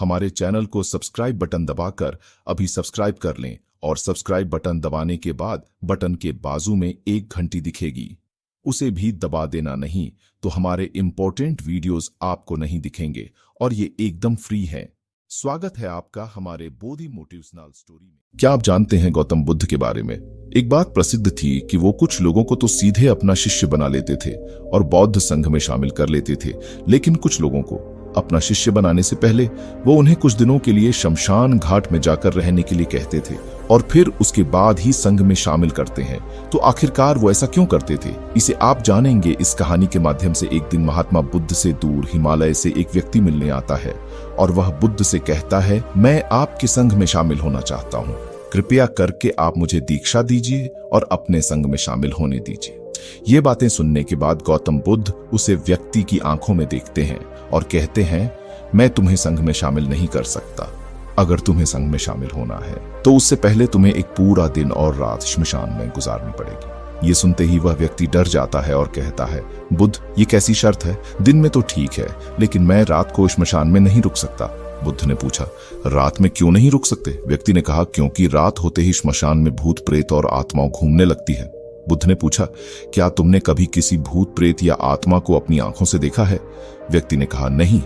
हमारे चैनल को subscribe button दबाकर अभी सब्सक्राइब कर लें और सब्सक्राइब बटन दबाने के बाद बटन के बाजू में एक घंटी दिखेगी, उसे भी दबा देना नहीं तो हमारे इंपॉर्टेंट वीडियोस आपको नहीं दिखेंगे और ये एकदम फ्री है। स्वागत है आपका हमारे बोधि मोटिवेशनल स्टोरी में। क्या आप जानते हैं गौतम बुद्ध के बारे में? एक बात प्रसिद्ध थी कि वो कुछ लोगों को तो सीधे अपना शिष्य बना लेते थे और बौद्ध संघ में शामिल कर लेते थे, लेकिन कुछ लोगों को अपना शिष्य बनाने से पहले वो उन्हें कुछ दिनों के लिए शमशान घाट में जाकर रहने के लिए कहते थे और फिर उसके बाद ही संघ में शामिल करते हैं। तो आखिरकार वो ऐसा क्यों करते थे, इसे आप जानेंगे इस कहानी के माध्यम से। एक दिन महात्मा बुद्ध से दूर हिमालय से एक व्यक्ति मिलने आता है और वह बुद्ध से कहता है, मैं आपके संघ में शामिल होना चाहता हूँ, कृपया करके आप मुझे दीक्षा दीजिए और अपने संघ में शामिल होने दीजिए। ये बातें सुनने के बाद गौतम बुद्ध उसे व्यक्ति की आंखों में देखते हैं और कहते हैं, मैं तुम्हें संघ में शामिल नहीं कर सकता। अगर तुम्हें संघ में शामिल होना है तो उससे पहले तुम्हें एक पूरा दिन और रात श्मशान में गुजारनी पड़ेगी। ये सुनते ही वह व्यक्ति डर जाता है और कहता है, बुद्ध, ये कैसी शर्त है? दिन में तो ठीक है, लेकिन मैं रात को श्मशान में नहीं रुक सकता। बुद्ध ने पूछा, रात में क्यों नहीं रुक सकते? व्यक्ति ने कहा, क्योंकि रात होते ही श्मशान में भूत प्रेत और आत्माओं घूमने लगती है। बुद्ध ने पूछा, क्या तुमने कभी किसी भूत प्रेत या आत्मा को अपनी आंखों से देखा है? व्यक्ति ने कहा, नहीं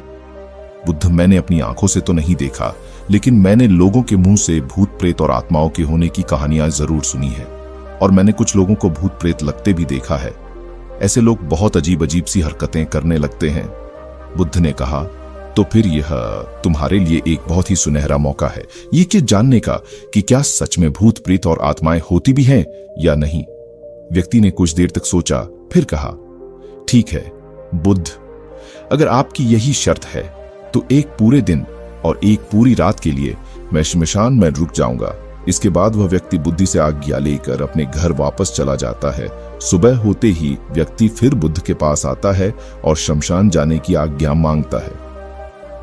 बुद्ध, मैंने अपनी आंखों से तो नहीं देखा, लेकिन मैंने लोगों के मुंह से भूत प्रेत और आत्माओं के होने की कहानियां जरूर सुनी है और मैंने कुछ लोगों को भूत प्रेत लगते भी देखा है। ऐसे लोग बहुत अजीब अजीब सी हरकतें करने लगते हैं। बुद्ध ने कहा, तो फिर यह तुम्हारे लिए एक बहुत ही सुनहरा मौका है ये कि जानने का कि क्या सच में भूत प्रेत और आत्माएं होती भी हैं या नहीं। व्यक्ति ने कुछ देर तक सोचा, फिर कहा, ठीक है बुद्ध, अगर आपकी यही शर्त है तो एक पूरे दिन और एक पूरी रात के लिए मैं श्मशान में रुक जाऊंगा। इसके बाद वह व्यक्ति बुद्धि से आज्ञा लेकर अपने घर वापस चला जाता है। सुबह होते ही व्यक्ति फिर बुद्ध के पास आता है और श्मशान जाने की आज्ञा मांगता है।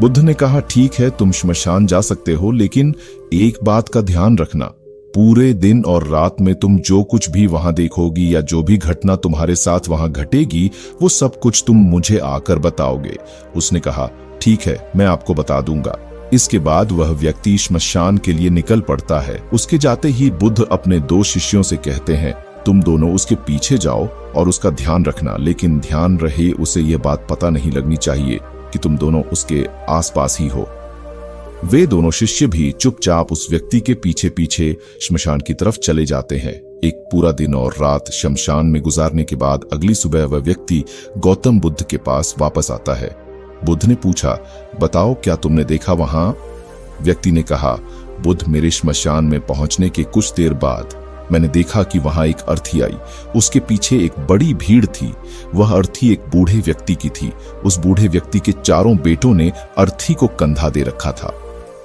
बुद्ध ने कहा, ठीक है तुम श्मशान जा सकते हो, लेकिन एक बात का ध्यान रखना, पूरे दिन और रात में तुम जो कुछ भी वहां देखोगी या जो भी घटना तुम्हारे साथ वहां घटेगी वो सब कुछ तुम मुझे आकर बताओगे। उसने कहा, ठीक है मैं आपको बता दूंगा। इसके बाद वह व्यक्ति श्मशान के लिए निकल पड़ता है। उसके जाते ही बुद्ध अपने दो शिष्यों से कहते हैं, तुम दोनों उसके पीछे जाओ और उसका ध्यान रखना, लेकिन ध्यान रहे उसे यह बात पता नहीं लगनी चाहिए कि तुम दोनों उसके आसपास ही हो। वे दोनों शिष्य भी चुपचाप उस व्यक्ति के पीछे पीछे श्मशान की तरफ चले जाते हैं। एक पूरा दिन और रात श्मशान में गुजारने के बाद अगली सुबह वह व्यक्ति गौतम बुद्ध के पास वापस आता है। बुद्ध ने पूछा, बताओ क्या तुमने देखा वहां? व्यक्ति ने कहा, बुद्ध, मेरे श्मशान में पहुंचने के कुछ देर बाद मैंने देखा कि वहां एक अर्थी आई। उसके पीछे एक बड़ी भीड़ थी। वह अर्थी एक बूढ़े व्यक्ति की थी। उस बूढ़े व्यक्ति के चारों बेटों ने अर्थी को कंधा दे रखा था।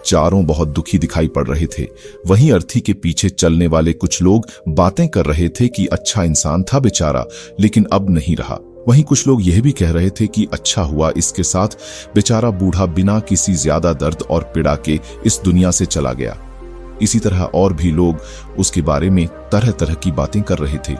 चारों बहुत दुखी दिखाई पड़ रहे थे। वहीं अर्थी के पीछे चलने वाले कुछ लोग बातें कर रहे थे कि अच्छा इंसान था बेचारा, लेकिन अब नहीं रहा। वहीं कुछ लोग यह भी कह रहे थे कि अच्छा हुआ इसके साथ बेचारा बूढ़ा बिना किसी ज्यादा दर्द और पीड़ा के इस दुनिया से चला गया। इसी तरह और भी लोग उसके बारे में तरह तरह की बातें कर रहे थे।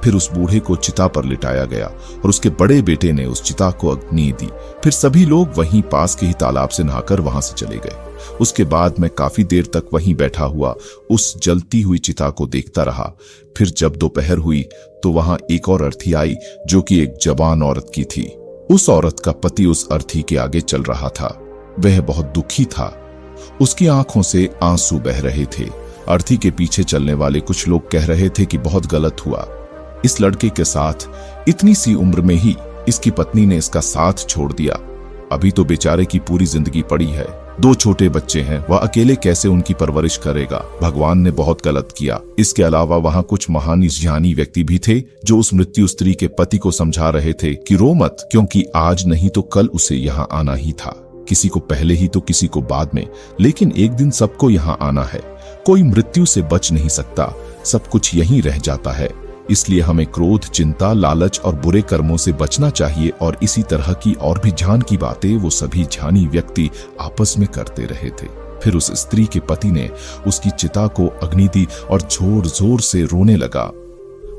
फिर उस बूढ़े को चिता पर लिटाया गया और उसके बड़े बेटे ने उस चिता को अग्नि दी। फिर सभी लोग वहीं पास के ही तालाब से नहाकर वहां से चले गए। उसके बाद मैं काफी देर तक वहीं बैठा हुआ उस जलती हुई चिता को देखता रहा। फिर जब दोपहर हुई तो वहां एक और अर्थी आई जो कि एक जवान औरत की थी। उस औरत का पति उस अर्थी के आगे चल रहा था। वह बहुत दुखी था। उसकी आंखों से आंसू बह रहे थे। अर्थी के पीछे चलने वाले कुछ लोग कह रहे थे कि बहुत गलत हुआ, इस लड़के के साथ इतनी सी उम्र में ही इसकी पत्नी ने इसका साथ छोड़ दिया। अभी तो बेचारे की पूरी जिंदगी पड़ी है। 2 छोटे बच्चे हैं, वह अकेले कैसे उनकी परवरिश करेगा? भगवान ने बहुत गलत किया। इसके अलावा वहां कुछ महान ज्ञानी व्यक्ति भी थे जो उस मृत्यु स्त्री के पति को समझा रहे थे कि रो मत, क्योंकि आज नहीं तो कल उसे यहाँ आना ही था। किसी को पहले ही तो किसी को बाद में, लेकिन एक दिन सबको यहाँ आना है। कोई मृत्यु से बच नहीं सकता, सब कुछ यहीं रह जाता है। इसलिए हमें क्रोध, चिंता, लालच और बुरे कर्मों से बचना चाहिए। और इसी तरह की और भी ध्यान की बातें वो सभी ध्यानी व्यक्ति आपस में करते रहे थे। फिर उस स्त्री के पति ने उसकी चिता को अग्नि दी और जोर जोर से रोने लगा।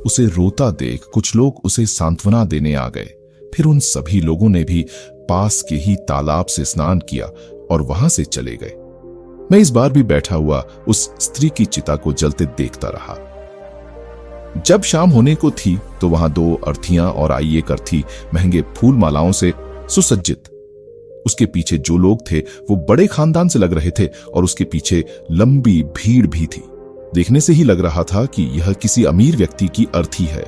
उसे रोता देख कुछ लोग उसे सांत्वना देने आ गए। फिर उन सभी लोगों ने भी पास के ही तालाब से स्नान किया और वहां से चले गए। मैं इस बार भी बैठा हुआ उस स्त्री की चिता को जलते देखता रहा। जब शाम होने को थी तो वहां 2 अर्थियां और आई एक अर्थी महंगे फूल मालाओं से सुसज्जित। उसके पीछे जो लोग थे वो बड़े खानदान से लग रहे थे और उसके पीछे लंबी भीड़ भी थी। देखने से ही लग रहा था कि यह किसी अमीर व्यक्ति की अर्थी है।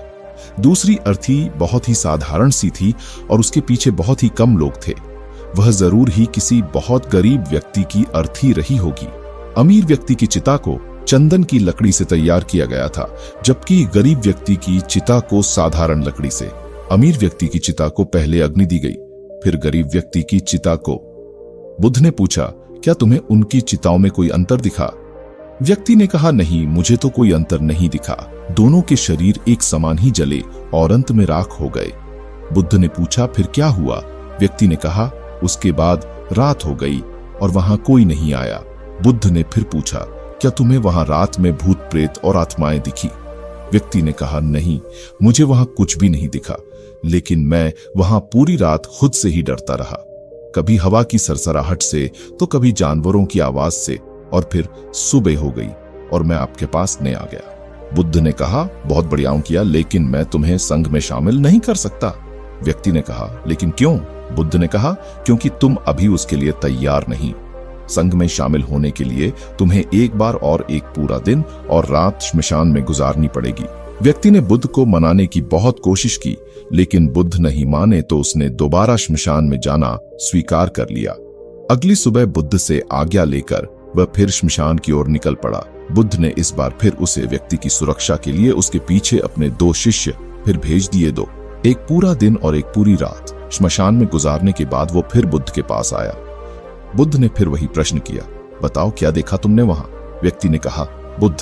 दूसरी अर्थी बहुत ही साधारण सी थी और उसके पीछे बहुत ही कम लोग थे। वह जरूर ही किसी बहुत गरीब व्यक्ति की अर्थी रही होगी। अमीर व्यक्ति की चिता को चंदन की लकड़ी से तैयार किया गया था, जबकि गरीब व्यक्ति की चिता को साधारण लकड़ी से। अमीर व्यक्ति की चिता को पहले अग्नि दी गई, फिर गरीब व्यक्ति की चिता को। बुद्ध ने पूछा, क्या तुम्हें उनकी चिताओं में कोई अंतर दिखा? व्यक्ति ने कहा, नहीं, मुझे तो कोई अंतर नहीं दिखा। दोनों के शरीर एक समान ही जले और अंत में राख हो गए। बुद्ध ने पूछा, फिर क्या हुआ? व्यक्ति ने कहा, उसके बाद रात हो गई और वहां कोई नहीं आया। बुद्ध ने फिर पूछा, क्या तुम्हें वहां रात में भूत प्रेत और आत्माएं दिखी? व्यक्ति ने कहा, नहीं, मुझे वहां कुछ भी नहीं दिखा, लेकिन मैं वहां पूरी रात खुद से ही डरता रहा। कभी हवा की सरसराहट से तो कभी जानवरों की आवाज से, और फिर सुबह हो गई और मैं आपके पास नहीं आ गया। बुद्ध ने कहा, बहुत बढ़िया किया, लेकिन मैं तुम्हें संघ में शामिल नहीं कर सकता। व्यक्ति ने कहा, लेकिन क्यों? बुद्ध ने कहा, क्योंकि तुम अभी उसके लिए तैयार नहीं। संघ में शामिल होने के लिए तुम्हें एक बार और एक पूरा दिन और रात श्मशान में गुजारनी पड़ेगी। व्यक्ति ने बुद्ध को मनाने की बहुत कोशिश की, लेकिन बुद्ध नहीं माने तो उसने दोबारा श्मशान में जाना स्वीकार कर लिया। अगली सुबह बुद्ध से आज्ञा लेकर वह फिर श्मशान की ओर निकल पड़ा। बुद्ध ने इस बार फिर उसे व्यक्ति की सुरक्षा के लिए उसके पीछे अपने 2 शिष्य फिर भेज दिए। 2 एक पूरा दिन और एक पूरी रात श्मशान में गुजारने के बाद वो फिर बुद्ध के पास आया। बुद्ध ने फिर वही प्रश्न किया, बताओ क्या देखा तुमने वहां? व्यक्ति ने कहा, बुद्ध,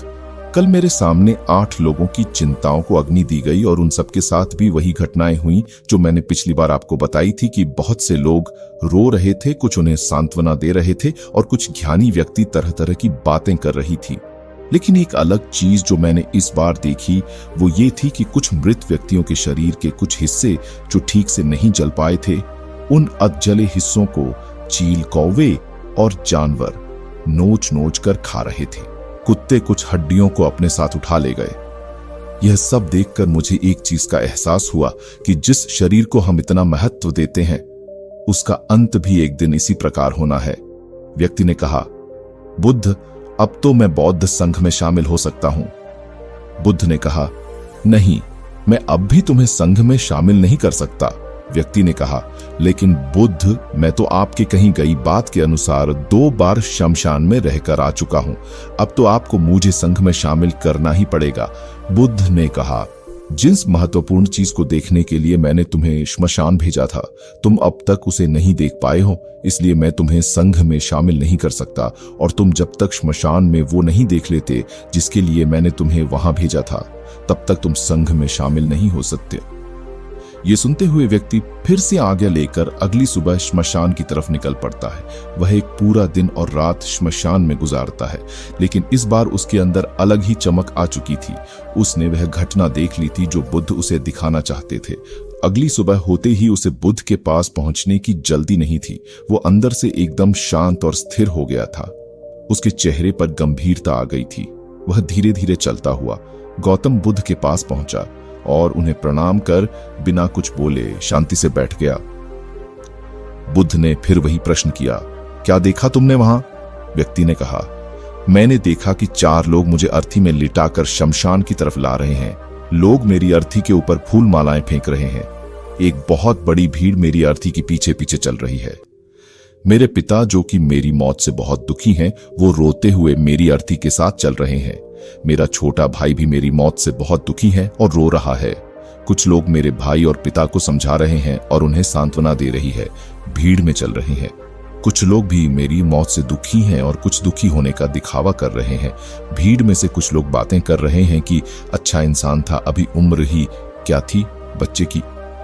कल मेरे सामने 8 लोगों की चिंताओं को अग्नि दी गई और उन सबके साथ भी वही घटनाएं हुई जो मैंने पिछली बार आपको बताई थी कि बहुत से लोग रो रहे थे, कुछ उन्हें सांत्वना दे रहे थे और कुछ ज्ञानी व्यक्ति तरह तरह की बातें कर रही थी। लेकिन एक अलग चीज जो मैंने इस बार देखी वो ये थी कि कुछ मृत व्यक्तियों के शरीर के कुछ हिस्से जो ठीक से नहीं जल पाए थे, उन अधजले हिस्सों को चील, कौवे और जानवर नोच नोच कर खा रहे थे। कुत्ते कुछ हड्डियों को अपने साथ उठा ले गए। यह सब देखकर मुझे एक चीज का एहसास हुआ कि जिस शरीर को हम इतना महत्व देते हैं उसका अंत भी एक दिन इसी प्रकार होना है। व्यक्ति ने कहा, बुद्ध, अब तो मैं बौद्ध संघ में शामिल हो सकता हूं। बुद्ध ने कहा, नहीं, मैं अब भी तुम्हें संघ में शामिल नहीं कर सकता। व्यक्ति ने कहा, लेकिन बुद्ध, मैं तो आपके कहीं गई बात के अनुसार 2 बार शमशान में रहकर आ चुका हूं। अब तो आपको मुझे संघ में शामिल करना ही पड़ेगा। बुद्ध ने कहा, जिस महत्वपूर्ण चीज को देखने के लिए मैंने तुम्हें श्मशान भेजा था, तुम अब तक उसे नहीं देख पाए हो, इसलिए मैं तुम्हें संघ में शामिल नहीं कर सकता और तुम जब तक श्मशान में वो नहीं देख लेते जिसके लिए मैंने तुम्हें वहां भेजा था, तब तक तुम संघ में शामिल नहीं हो सकते। ये सुनते हुए व्यक्ति फिर से आज्ञा लेकर अगली सुबह श्मशान की तरफ निकल पड़ता है। वह एक पूरा दिन और रात श्मशान में गुजारता है, लेकिन इस बार उसके अंदर अलग ही चमक आ चुकी थी। उसने वह घटना देख ली थी जो बुद्ध उसे दिखाना चाहते थे। अगली सुबह होते ही उसे बुद्ध के पास पहुंचने की जल्दी नहीं थी। वो अंदर से एकदम शांत और स्थिर हो गया था। उसके चेहरे पर गंभीरता आ गई थी। वह धीरे धीरे चलता हुआ गौतम बुद्ध के पास पहुंचा और उन्हें प्रणाम कर बिना कुछ बोले शांति से बैठ गया। बुद्ध ने फिर वही प्रश्न किया, क्या देखा तुमने वहां? व्यक्ति ने कहा, मैंने देखा कि 4 लोग मुझे अर्थी में लिटाकर शमशान की तरफ ला रहे हैं। लोग मेरी अर्थी के ऊपर फूल मालाएं फेंक रहे हैं। एक बहुत बड़ी भीड़ मेरी अर्थी के पीछे पीछे चल रही है। मेरे पिता, जो कि मेरी मौत से बहुत दुखी हैं, वो रोते हुए मेरी अर्थी के साथ चल रहे हैं। मेरा छोटा भाई भी मेरी मौत से बहुत दुखी है और रो रहा है। कुछ लोग मेरे भाई और पिता को समझा रहे हैं और उन्हें सांत्वना दे रही है। भीड़ में चल रहे हैं। कुछ लोग भी मेरी मौत से दुखी हैं और कुछ दुखी होने का दिखावा कर रहे हैं। भीड़ में से कुछ लोग बातें कर रहे हैं कि अच्छा इंसान था, अभी उम्र ही क्या थी बच्चे की,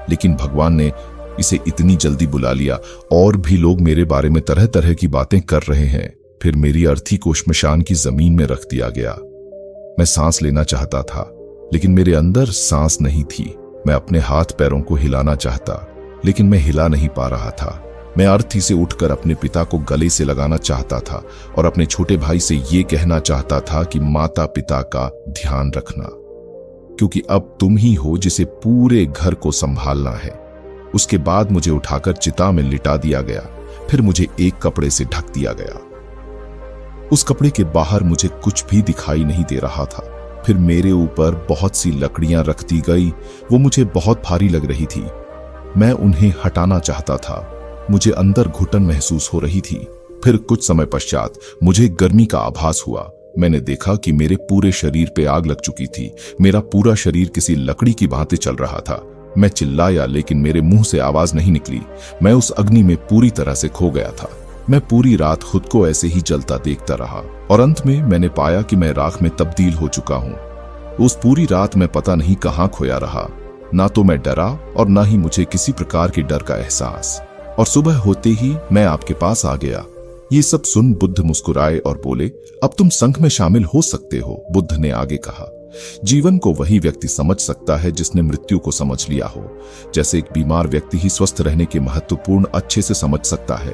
लेकिन भगवान ने इसे इतनी जल्दी बुला लिया। और भी लोग मेरे बारे में तरह तरह की बातें कर रहे हैं। फिर मेरी अर्थी को श्मशान की जमीन में रख दिया गया। मैं सांस लेना चाहता था, लेकिन मेरे अंदर सांस नहीं थी। मैं अपने हाथ पैरों को हिलाना चाहता, लेकिन मैं हिला नहीं पा रहा था। मैं अर्थी से उठकर अपने पिता को गले से लगाना चाहता था और अपने छोटे भाई से ये कहना चाहता था कि माता पिता का ध्यान रखना, क्योंकि अब तुम ही हो जिसे पूरे घर को संभालना है। उसके बाद मुझे उठाकर चिता में लिटा दिया गया, फिर मुझे एक कपड़े से ढक दिया गया। उस कपड़े के बाहर मुझे कुछ भी दिखाई नहीं दे रहा था। फिर मेरे ऊपर बहुत सी लकड़ियां रख दी गई। वो मुझे बहुत भारी लग रही थी। मैं उन्हें हटाना चाहता था। मुझे अंदर घुटन महसूस हो रही थी। फिर कुछ समय पश्चात मुझे गर्मी का आभास हुआ। मैंने देखा कि मेरे पूरे शरीर पे आग लग चुकी थी। मेरा पूरा शरीर किसी लकड़ी की भांति चल रहा था। मैं चिल्लाया, लेकिन मेरे मुंह से आवाज नहीं निकली। मैं उस अग्नि में पूरी तरह से खो गया था। मैं पूरी रात खुद को ऐसे ही जलता देखता रहा और अंत में मैंने पाया कि मैं राख में तब्दील हो चुका हूं। उस पूरी रात मैं पता नहीं कहां खोया रहा। ना तो मैं डरा और ना ही मुझे किसी प्रकार के डर का एहसास। और सुबह होते ही मैं आपके पास आ गया। ये सब सुन बुद्ध मुस्कुराए और बोले, अब तुम संघ में शामिल हो सकते हो। बुद्ध ने आगे कहा, जीवन को वही व्यक्ति समझ सकता है जिसने मृत्यु को समझ लिया हो। जैसे एक बीमार व्यक्ति ही स्वस्थ रहने के महत्वपूर्ण अच्छे से समझ सकता है।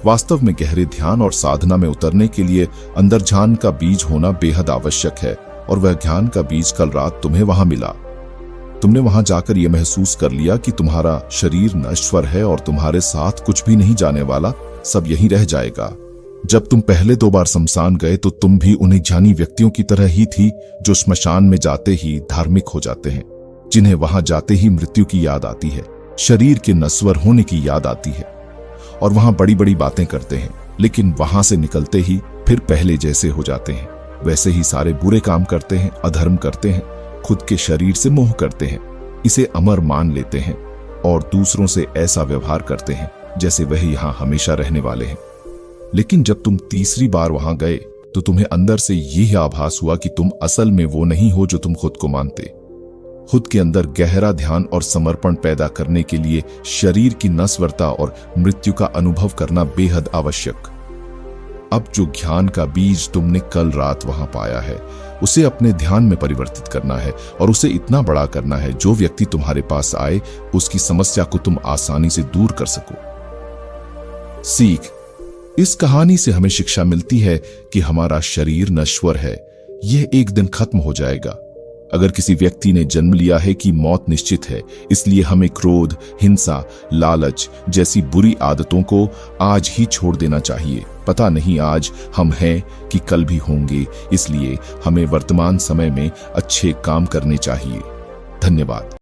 वास्तव में गहरे ध्यान और साधना में उतरने के लिए अंतर्ज्ञान का बीज होना बेहद आवश्यक है, और वह ज्ञान का बीज कल रात तुम्हें वहां मिला। तुमने वहां जाकर यह महसूस कर लिया कि तुम्हारा शरीर नश्वर है और तुम्हारे साथ कुछ भी नहीं जाने वाला, सब यहीं रह जाएगा। जब तुम पहले 2 बार शमशान गए तो तुम भी उन्हीं ज्ञानी व्यक्तियों की तरह ही थी जो श्मशान में जाते ही धार्मिक हो जाते हैं, जिन्हें वहां जाते ही मृत्यु की याद आती है, शरीर के नश्वर होने की याद आती है, और वहां बड़ी बड़ी बातें करते हैं, लेकिन वहां से निकलते ही फिर पहले जैसे हो जाते हैं। वैसे ही सारे बुरे काम करते हैं, अधर्म करते हैं, खुद के शरीर से मोह करते हैं, इसे अमर मान लेते हैं और दूसरों से ऐसा व्यवहार करते हैं जैसे वह यहां हमेशा रहने वाले हैं। लेकिन जब तुम तीसरी बार वहां गए तो तुम्हें अंदर से यह आभास हुआ कि तुम असल में वो नहीं हो जो तुम खुद को मानते। खुद के अंदर गहरा ध्यान और समर्पण पैदा करने के लिए शरीर की नश्वरता और मृत्यु का अनुभव करना बेहद आवश्यक। अब जो ज्ञान का बीज तुमने कल रात वहां पाया है, उसे अपने ध्यान में परिवर्तित करना है और उसे इतना बड़ा करना है जो व्यक्ति तुम्हारे पास आए उसकी समस्या को तुम आसानी से दूर कर सको। सीख, इस कहानी से हमें शिक्षा मिलती है कि हमारा शरीर नश्वर है, यह एक दिन खत्म हो जाएगा। अगर किसी व्यक्ति ने जन्म लिया है कि मौत निश्चित है, इसलिए हमें क्रोध, हिंसा, लालच जैसी बुरी आदतों को आज ही छोड़ देना चाहिए। पता नहीं आज हम हैं कि कल भी होंगे, इसलिए हमें वर्तमान समय में अच्छे काम करने चाहिए। धन्यवाद।